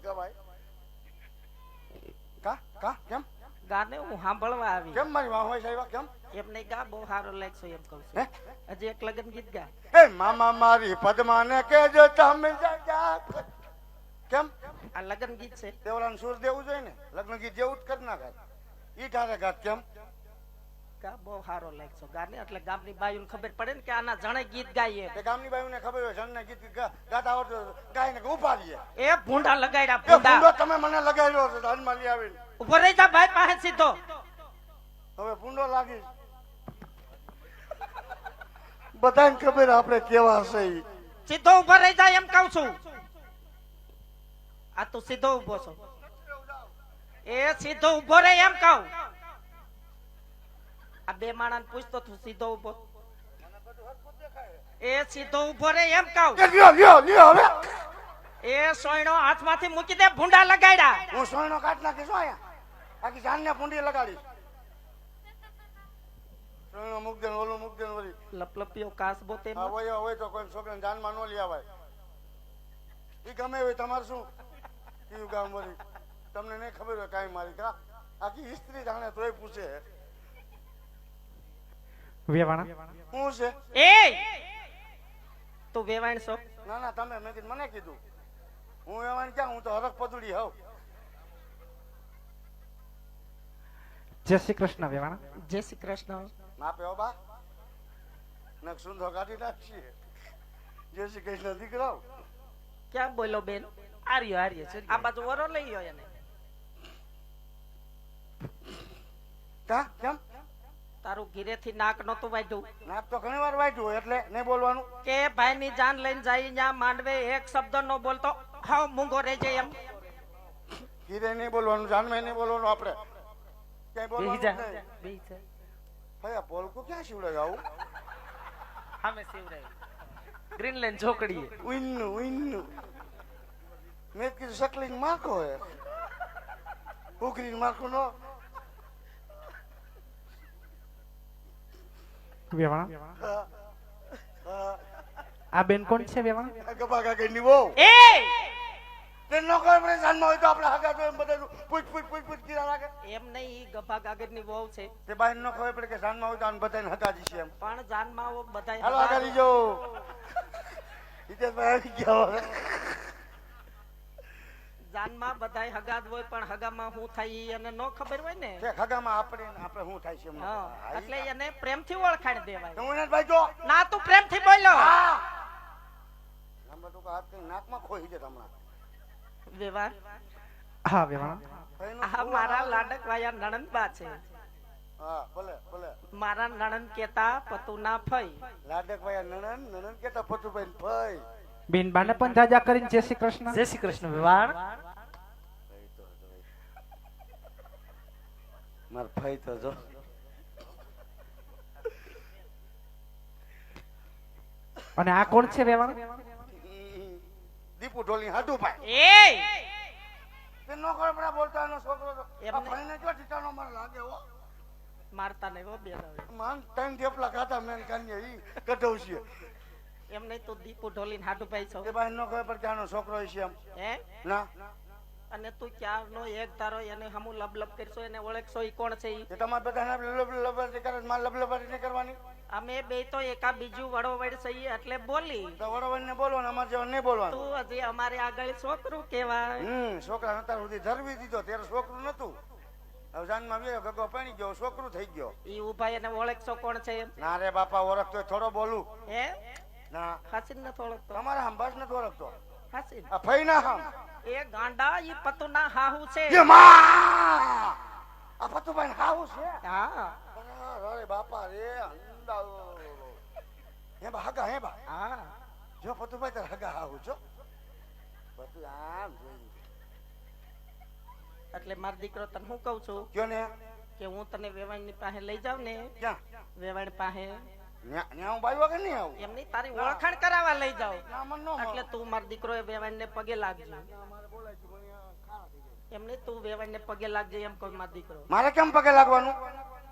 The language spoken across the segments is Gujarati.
ગવાય કા કા કેમ ગાને હું સાંભળવા આવી. કેમ મારી વાહ હોય સાહેબ કેમ એમ નહીં ગા, બહુ સારો લાગશે એમ કહું હે? છું. હજી એક લગન ગીત ગા. એ મામા મારી પદ્માને કેજો તમે કેમ આ લગન ગીત છે. દેવલાને સુર દેવું જોઈએ ને, લગ્ન ગીત જેવું જ કરી નાખાય. ઈ ઠારે ઘાત કેમ ગા બહુ સારો લાગશો ગાને, એટલે ગામની બાયુને ખબર પડે ને કે આના જણે ગીત ગાઈએ. તે ગામની બાયુને ખબર હોય જણને ગીત ગાતા આવડતું ગાયને ઉપાડીએ. એ ભૂંડા લગાડ્યા એ ભૂંડા. ભૂંડો તમે મને લગાડ્યો છે ધનમાં લઈ આવીને. ઉભો રહી જા ભાઈ પાસે સીધો. હવે ભૂંડો લાગી બધાને ખબર આપણે કેવા છે ઈ. સીધો ઉભો રહી જા એમ કહું છું. આ તું સીધો ઉભો છો. એ સીધો ઉભો રહે એમ કહું. આ બે માણસ પૂછતો તું સીધો ઉભો. એ સીધો ઉભો રહે એમ કહું. લ્યો લ્યો લ્યો હવે એ સોયણો હાથમાંથી મૂકી દે, ભૂંડા લગાડ્યા. હું સોયનો કાઢ નાખીશ અહીંયા, આખી જાનને ભૂંડી લગાડીશ. સોયનો મૂક દે ઓલું મૂક દે વળી લપલપિયો કાસબો તે આ હોય તો કોઈ છોકરાને જાનમાં ન લઈ આવાય. ઈ ગમે હોય તમારે શું કયું ગામ વળી તમને નહીં ખબર હોય કાંઈ મારી કા આખી હિસ્ટ્રી જાણે તોય પૂછે વેવાણા શું છે. એ તું વેવાણ છો? ના ના તમે મેં કીધું મને કીધું હું એવાને ક્યાં, હું તો હરખ પદુડી હોઉં. જય શ્રી કૃષ્ણ વેવાણા. જય શ્રી કૃષ્ણ. માપે હો બા નક સુંદર કાઢી નાખીએ. જય શ્રી કૃષ્ણ દીકરાઓ. ક્યાં બોલો બેન? આર્યો આર્યો છે. આ બાજુ વરો લઈ ગયો એને. કા કેમ તારું ઘીરેથી નાક નતું વાઢ્યું. નાક તો ઘણી વાર વાંચ્યું હોય એટલે નહીં બોલવાનું. કે ભાઈ ની જાન લઈને જાય ત્યાં માંડવે એક શબ્દ નો બોલતો હાવ મૂંગો રહેજે એમ. કીરે નહીં બોલવાનું, જાનમાં નહીં બોલવાનું, આપણે ક્યાંય બોલવાનું નહીં. બેહી જા. ભયા પોલકું ક્યાં શિવડાય આવું સામે શિવરાય ગ્રીનલેન્ડ ઝોકડીએ. ઉઈન્નું ઉઈન્નું મેં કીધું સકલિંગ માખો હે ઉકરીને માખું નો. વેવાણા હા, હા. આ બેન કોણ છે વેવાણા? આ ગભા કાકીની વહુ. એ તે નો ખબર પડે જાનમાં હોય તો આપણે હગા તો એમ બધા પૂછ પૂછ પૂછ પૂછ કીધા લાગે. એમ નહીં, ઈ ગભા ગાગરની વહુ છે. તે બાઈ નો ખબર પડે કે જાનમાં હોય તો આને બધાને હગાજી છે એમ. પણ જાનમાં બધાય હાલો આગળ લીજો હિતેશભાઈ આવી ગયા હવે. જાનમાં બધાય હગા જ હોય, પણ હગામાં શું થાય ઈ એને નો ખબર હોય ને. તે હગામાં આપણે શું થાય છે એમ. હા, એટલે એને પ્રેમથી ઓળખાણ દેવાય. હું એને ભાઈ જો ના તું પ્રેમથી બોલો. હા નંબર તો હાથ કઈ નાકમાં ખોઈ દે હમણાં. વેવાણ હા વેવાણા. આ મારા લાડક વાયા નણંદબા છે. હા ભલે ભલે. મારા નણંદ કેતા પતુના ફઈ. લાડકભાઈ નણન નણન કેતા ફતુભાઈ ફઈ. બેન બાને પણ જાજા કરીને જય શ્રી કૃષ્ણ. જય શ્રી કૃષ્ણ વેવાણ. માર ફઈ તો જો અને આ કોણ છે વેવાણા? દીપુ ઢોલી હાડુ ભાઈ. એ તે નો ખબર બોલતા એનો છોકરો તો એમ આ નહીં. ભાઈને જો ઠીકાનો માર લાગે હો. મારતા નહીં હો બેન હવે. માન ત્રણ થેપલા ખાતા મેન કાન્યા ઈ કઢવશે. એમ નહીં, તું દીપુ ઢોલીને હાડુભાઈ છો. તે ભાઈ નો ખબર પડે કે આનો છોકરો છે એમ. હે ના અને તું ક્યારનો એક તારો એને હમું લબલબ કરશો, એને ઓળખશો ઈ કોણ છે ઈ? તે તમારે બધાને લબલબાટી કરે માર લબલબાટી નહીં કરવાની. અમે બે તો એકા બીજું વડોવડ સહી એટલે બોલી. તો વડોવઈને બોલવાનું, અમારે જેવા નહીં બોલવાનું. તું હજી અમારે આગળ છોકરું કેવાય. છોકરા નતા સુધી ધરવી દીધો ત્યારે છોકરું નતું. હવે જાનમાં ગયો ગગો પાણી ગયો છોકરું થઈ ગયો. ઈ ઉભા એને ઓળખશો કોણ છે એમ? ના રે બાપા ઓળખતો થોડો બોલું. હે ના હાસીન નથી ઓળખતો? તમારા હમ બસ નથી ઓળખતો. હાસીન આ ફઈ ના હમ એ ગાંડા ઈ પતુના હાહુ છે. એ માં આ પતુભાઈ હાઉસ છે. હા અરે બાપા રે અંદાઓ હે બા હગા હે બા. હા જો પતુભાઈ તાર હગા હાઉસ છો. પતુ આમ જોઈ એટલે મારો દીકરો તને હું કહું છું કયો ને કે હું તને વેવાણની પાસે લઈ જાઉં ને, ક્યાં વેવાણ પાસે ન્યા હું બાઈ વગર નહીં આવું. એમની તારી ઓળખાણ કરાવવા લઈ જાઉં. ના મન નો એટલે તું મારો દીકરો એ વેવાણને પગે લાગજો. એમને તું વેવાણને પગે લાગજે એમ કહું મારો દીકરો. મારે કેમ પગે લાગવાનું?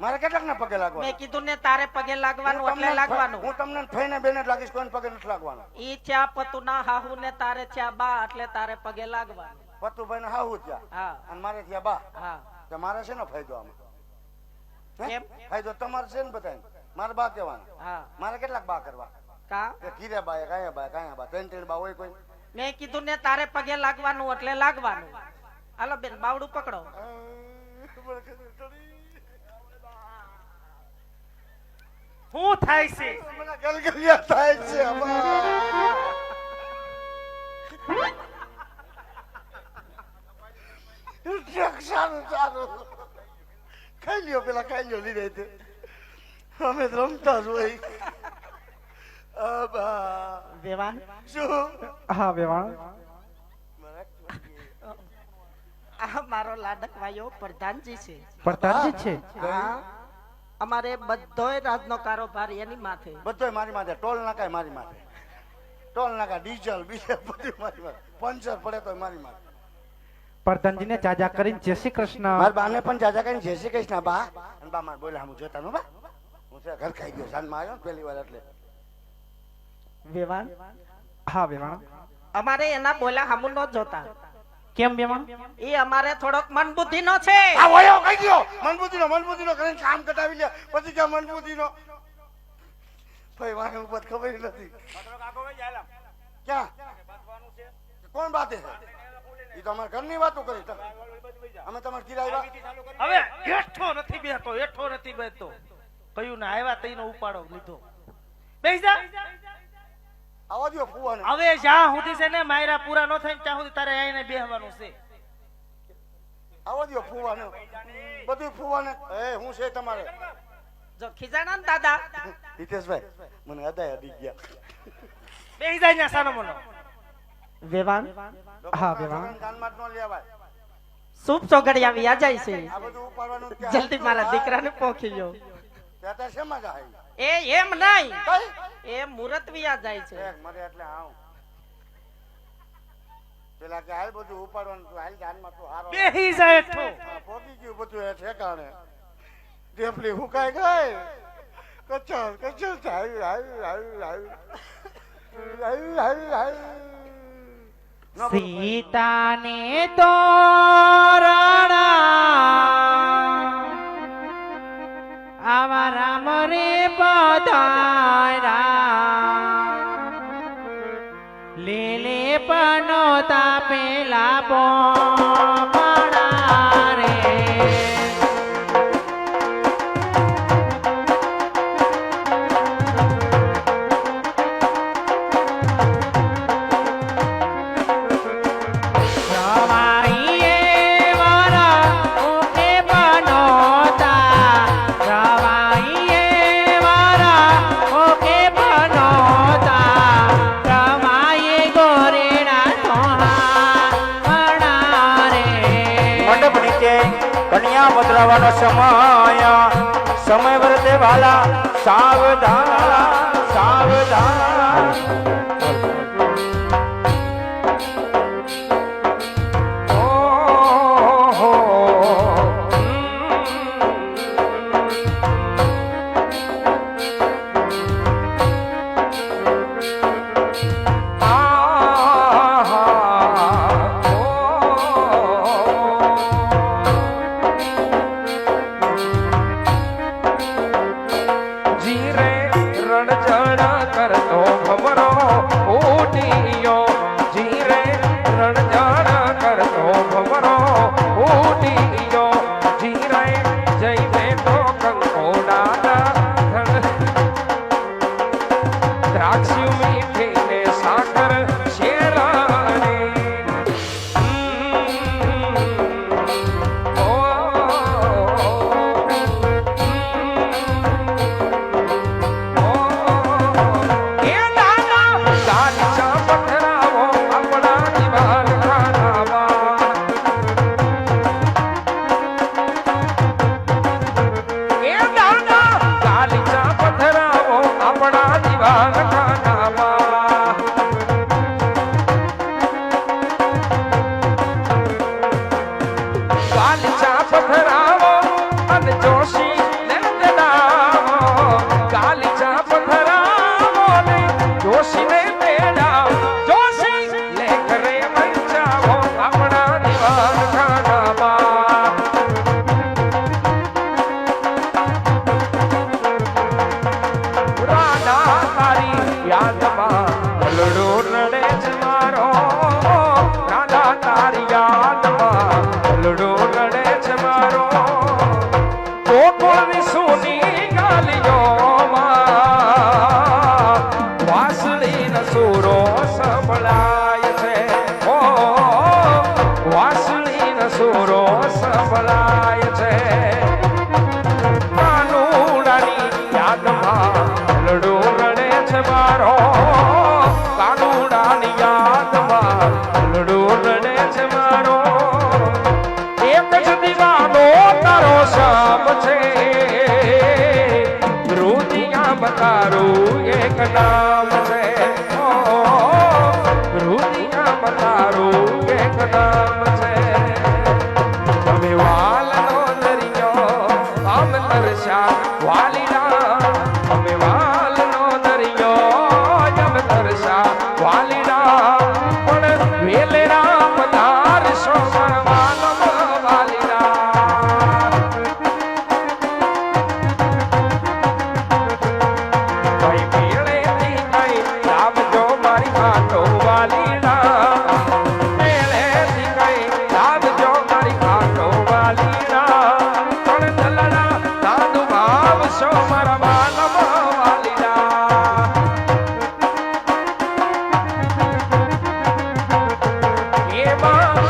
મારે કેટલાકના પગે લાગવાનું? મેં કીધું ને તારે પગે લાગવાનું હું એટલે તમને લાગવાનું. હું તમને ફઈને બેને જ લાગીશ, કોઈને પગે નથી લાગવાનું. ઈ ચા પતુના હાહુ ને તારે ચા બા એટલે તારે પગે લાગવાનું. પતુભાઈ ને હાહુ ત્યાં હા અને મારે ત્યાં બા. હા તો મારે છે ને ફાયદો આમાં? હે? કેમ? ફાયદો તમારે છે ને બધાને. મારે બા કહેવાના. હા મારે કેટલાક બા કરવા? કા કે કીરે બા, કાયા બા, કાયા બા, ત્રણ બા હોય કોઈ? મેં કીધું ને તારે પગે લાગવાનું એટલે લાગવાનું. હાલો બેન બાવડું પકડો. શું થાય છે? મને ગલગલિયા થાય છે આમાં. સારું સારું ખાઈ લ્યો, પેલા ખાઈ લ્યો લીધે તે. અમે તો રમતા જ હોય. અબા. વેવાણ શું? હા વેવાણ. આ મારો લાડક ભાઈઓ પ્રધાનજી છે. પ્રધાનજી છે. હા અમારે બધોય રાજનો કારોબાર એની માથે. બધોય મારી માથે. ટોલ નાકાય મારી માથે. ટોલ નાકા, ડીઝલ બીજે બધું મારી માથે. પંચર પડે તો મારી માથે. પ્રધાનજીને જાજા કરીને જય શ્રી કૃષ્ણ. મારા બાને પણ જાજા કઈ જય શ્રી કૃષ્ણ બા. અને બા મારે બોલ્યા હું જોતા નો બા. હું છે ઘર ખાઈ ગયો સાંજમાં આવ્યો ને પહેલી વાર એટલે. વેવાણ હા વેવાણ. અમારે એના બોલા હામુ નો જોતા. કેમ વેવાણ? એ અમારે થોડોક મન બુદ્ધિ નો છે. આ વયો કઈ ગયો મનબુદ્ધિનો કરીને કામ કટાવી લે પછી ક્યાં મનબુદ્ધિનો. ભાઈ વાને ઉપર ખબર નથી ક્યાં કોણ બાતે છે. એ તો અમારા ઘરની વાતો કરી તમે. અમે તમારે કિરાય હવે હેઠો નથી બેસતો કયું ને આવ્યા તઈનો ઉપાડો લીધો. બેસી જા. આવા દો ફુવાને. હવે જ્યાં સુધી છે ને માયરા પૂરા ન થાય ને ત્યાં સુધી તારે આઈને બેહવાનું છે. આવા દો ફુવાને. બધું ફુવાને. એ હું છે તમારે જો ખીજાણા ને દાદા હિતેશભાઈ મને અદાય અડી ગયા. બેસી જા ન્યા સાનો મનો. વેવાણ હા વેવાણ. કાનમાં જ ન લેવાય. સૂપ ચોગડિયા વ્યા જાય છે. આ બધું ઉપાડવાનું ક્યાં? જલ્દી મારા દીકરાને પોખી લ્યો. ત્યાં શેમાં જાય? એ એમ નહીં, કઈ એ મુરત વ્યા જાય છે. એક મરે એટલે આવ પેલા કે હાલ બધું ઉપાડવાનું તું હાલ જાનમાં તું હારો. બેસી જા હેઠો. આ પોગી ગયું બધું એ ઠેકાણે. ઢેપલી હુકાઈ ગઈ. કચર થાય. સીતાને તોરણા આવા રામ રે પધાર્યા લેલે પનોતા પેલા પોપડા રે. કન્યા બદલાવાનો સમય વર્તે વાલા સાવધાન. રણજણ કરતો ભમરો નામ તારું એક નામ છે તમે વાલનો દરિયો આમ તરસા વાલીડા અમે વાલનો દરિયો જમ તરસા વાલીડા પણ વેલેરા પધારશો માનવ વાલીડા ભાઈ મેળેથી કઈ લાવજો મારી ખાટો વાલીડા મેળેથી કઈ લાવજો મારી ખાટો વાલીડા પણ દલડા દાદુ ભાવશો મારા માનવ વાલીડા એમાં